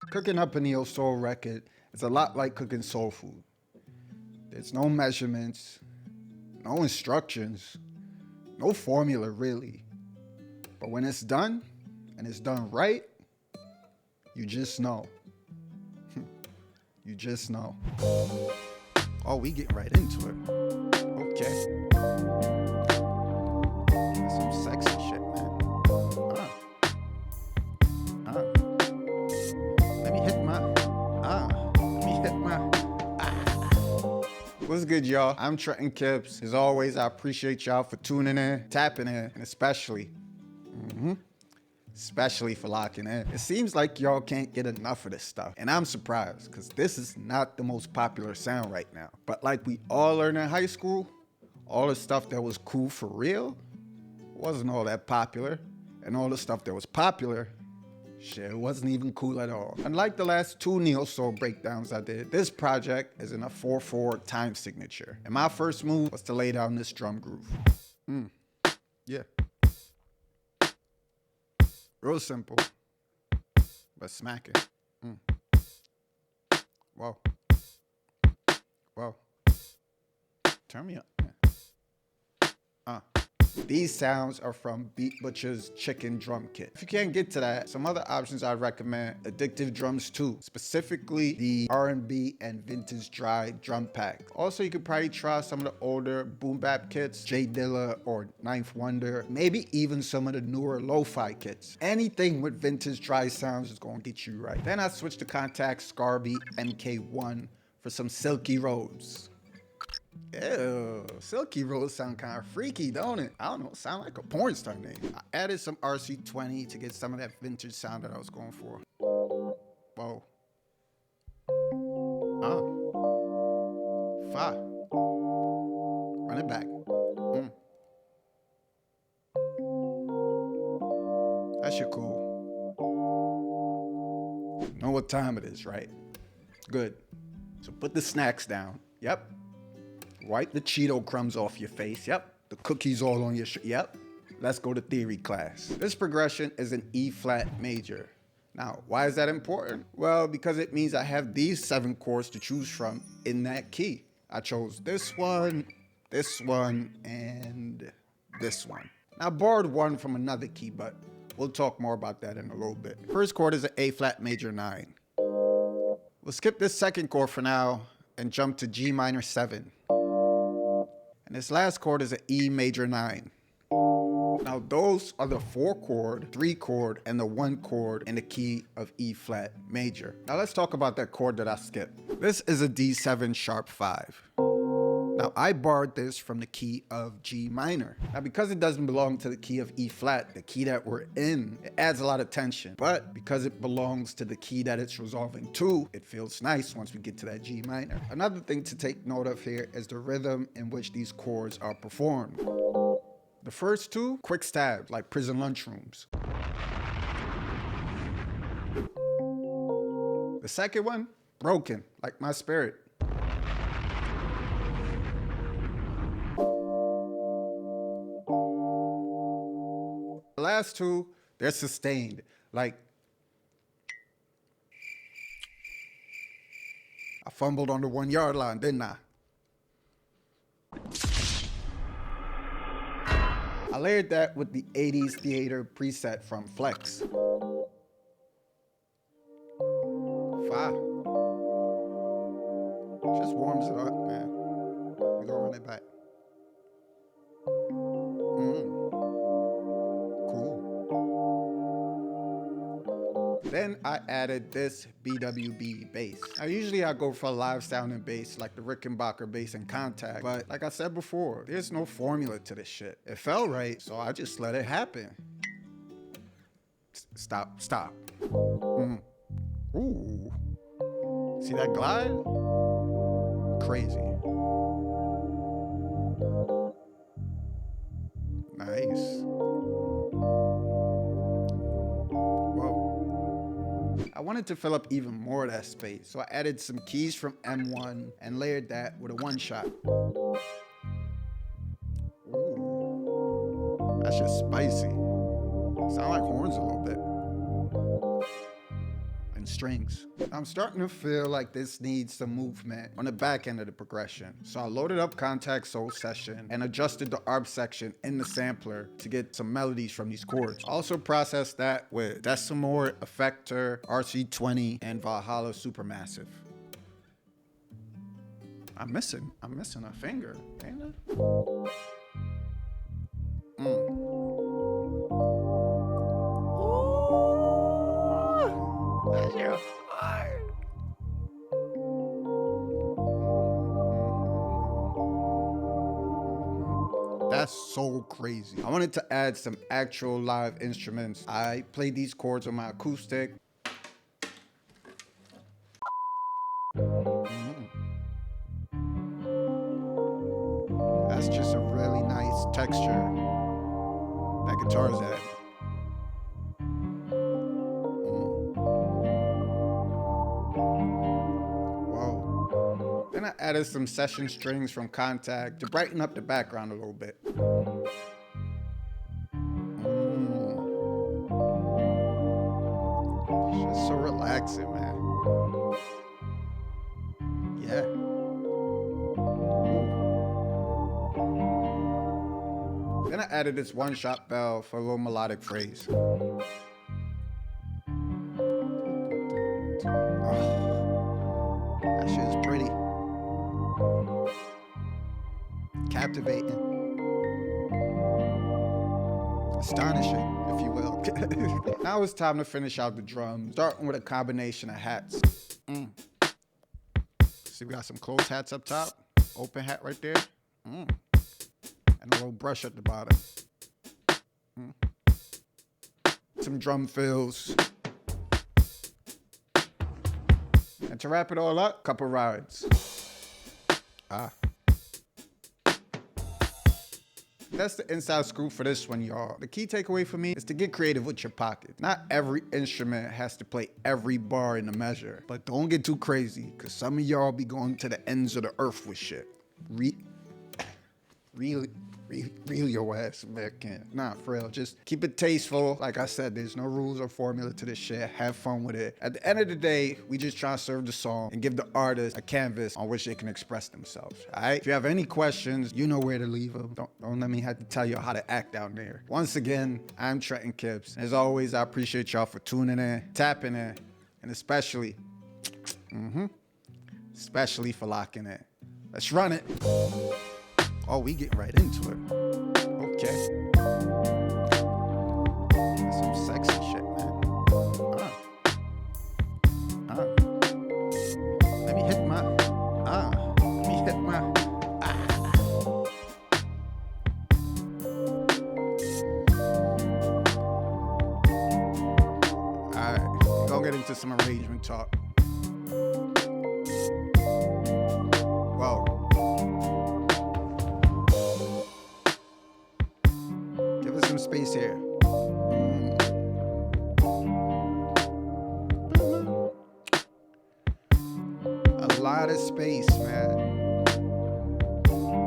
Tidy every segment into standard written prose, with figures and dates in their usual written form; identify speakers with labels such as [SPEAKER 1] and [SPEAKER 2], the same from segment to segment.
[SPEAKER 1] Cooking up a neo soul record is a lot like cooking soul food. There's no measurements, no instructions, no formula really. But when it's done, and it's done right, you just know. You just know. Oh, we get right into it. Okay. That's some sexy shit, man. Let me hit my. What's good, y'all? I'm Trenton Kips. As always, I appreciate y'all for tuning in, tapping in, and especially for locking in. It seems like y'all can't get enough of this stuff, and I'm surprised, because this is not the most popular sound right now. But like we all learned in high school, all the stuff that was cool for real wasn't all that popular, and all the stuff that was popular, shit, it wasn't even cool at all. Unlike the last two neo soul breakdowns I did, this project is in a 4/4 time signature, and my first move was to lay down this drum groove. Yeah. Real simple, but smacking. Whoa. Whoa. Turn me up. These sounds are from Beat Butcher's Chicken Drum Kit. If you can't get to that, some other options I'd recommend: Addictive Drums 2, specifically the R&B and Vintage Dry Drum Pack. Also, you could probably try some of the older boom bap kits, J Dilla or Ninth Wonder, maybe even some of the newer lo-fi kits. Anything with vintage dry sounds is gonna get you right. Then I switched to Contact Scarby MK1 for some Silky Roads. Ew, Silky Roads sound kind of freaky, don't it? I don't know, sound like a porn star name. I added some RC20 to get some of that vintage sound that I was going for. Whoa. Fa. Run it back. That shit cool. Know what time it is, right? Good. So put the snacks down. Yep. Wipe the Cheeto crumbs off your face. Yep. The cookies all on your shirt. Yep. Let's go to theory class. This progression is an E flat major. Now, why is that important? Well, because it means I have these 7 chords to choose from in that key. I chose this one, and this one. Now, I borrowed one from another key, but we'll talk more about that in a little bit. First chord is an A flat major 9. We'll skip this second chord for now and jump to G minor 7. And this last chord is an E major 9. Now those are the 4 chord, 3 chord, and the 1 chord in the key of E flat major. Now let's talk about that chord that I skipped. This is a D7 sharp 5. Now I borrowed this from the key of G minor. Now because it doesn't belong to the key of E flat, the key that we're in, it adds a lot of tension. But because it belongs to the key that it's resolving to, it feels nice once we get to that G minor. Another thing to take note of here is the rhythm in which these chords are performed. The first 2, quick stabs like prison lunchrooms. The second one, broken like my spirit. The last 2, they're sustained, like I fumbled on the 1 yard line, didn't I? I layered that with the 80s theater preset from Flex. 5. Just warms it up, man. We gonna run it back. Then I added this BWB bass. Now usually I go for a live sounding bass like the Rickenbacker bass in Contact, but like I said before, there's no formula to this shit. It felt right, so I just let it happen. Stop. Ooh. See that glide? Crazy. Nice. I wanted to fill up even more of that space, so I added some keys from M1 and layered that with a 1-shot. Ooh, that's just spicy. Sound like horns a little bit. strings. I'm starting to feel like this needs some movement on the back end of the progression. So I loaded up Contact Soul Session and adjusted the ARP section in the sampler to get some melodies from these chords. Also processed that with Decimor, Effector, RC20, and Valhalla Supermassive. I'm missing a finger, ain't I? That's your heart. That's so crazy. I wanted to add some actual live instruments. I played these chords on my acoustic. That's just a really nice texture that guitar's at. Whoa. Then I added some session strings from Contact to brighten up the background a little bit. It's just so relaxing, man. Yeah. Then I added this one-shot bell for a little melodic phrase. Oh, that shit is pretty. Captivating. Astonishing, if you will. Now it's time to finish out the drums, starting with a combination of hats. See, we got some closed hats up top, open hat right there. And a little brush at the bottom. Some drum fills. And to wrap it all up, couple rides. That's the inside scoop for this one, y'all. The key takeaway for me is to get creative with your pocket. Not every instrument has to play every bar in the measure, but don't get too crazy, because some of y'all be going to the ends of the earth with shit. Reel your ass back in. Nah, for real, just keep it tasteful. Like I said, there's no rules or formula to this shit. Have fun with it. At the end of the day, we just try to serve the song and give the artist a canvas on which they can express themselves, all right? If you have any questions, you know where to leave them. Don't let me have to tell you how to act down there. Once again, I'm Trenton Kipps. As always, I appreciate y'all for tuning in, tapping in, and especially for locking in. Let's run it. Oh, we get right into it. Okay. That's some sexy shit, man. Let me hit my. Alright, we're gonna get into some arrangement talk. Whoa. Some space here. A lot of space, man.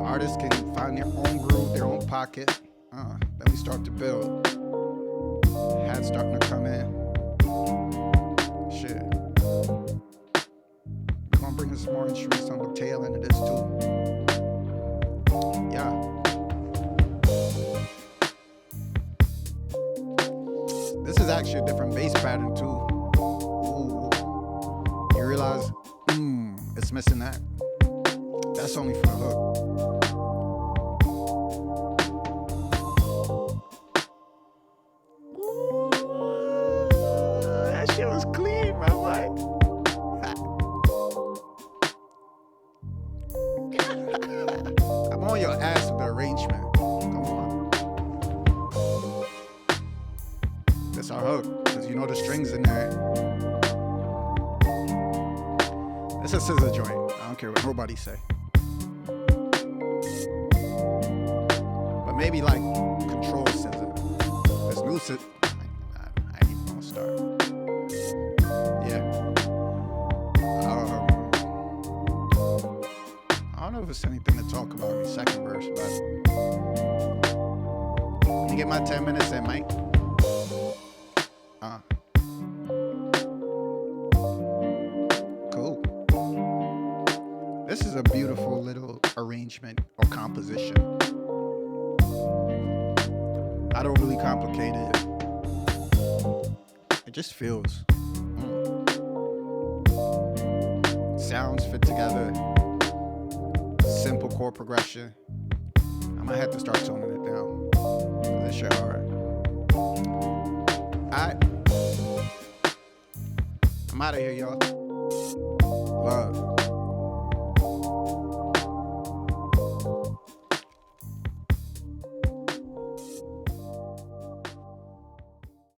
[SPEAKER 1] Artists can find their own groove, their own pocket. Then we start to build. Hats starting to come in. Shit. We're gonna bring in some more instruments on the tail end of this too. Yeah. This is actually a different bass pattern too. Ooh. You realize, it's missing that. That's only for the hook. Ooh, that shit was clean, my boy. I'm on your ass with the arrangement. Come on. That's our hook, because you know the strings in there. It's a SZA joint. I don't care what nobody say. But maybe like control SZA. This new SZA. I ain't even gonna start. Yeah. I don't know if it's anything to talk about in the second verse, but let me get my 10 minutes in, Mike. This is a beautiful little arrangement or composition. Not overly complicated. It just feels. Sounds fit together. Simple chord progression. I might have to start toning it down. This shit hard. Alright. I'm out of here, y'all. Love.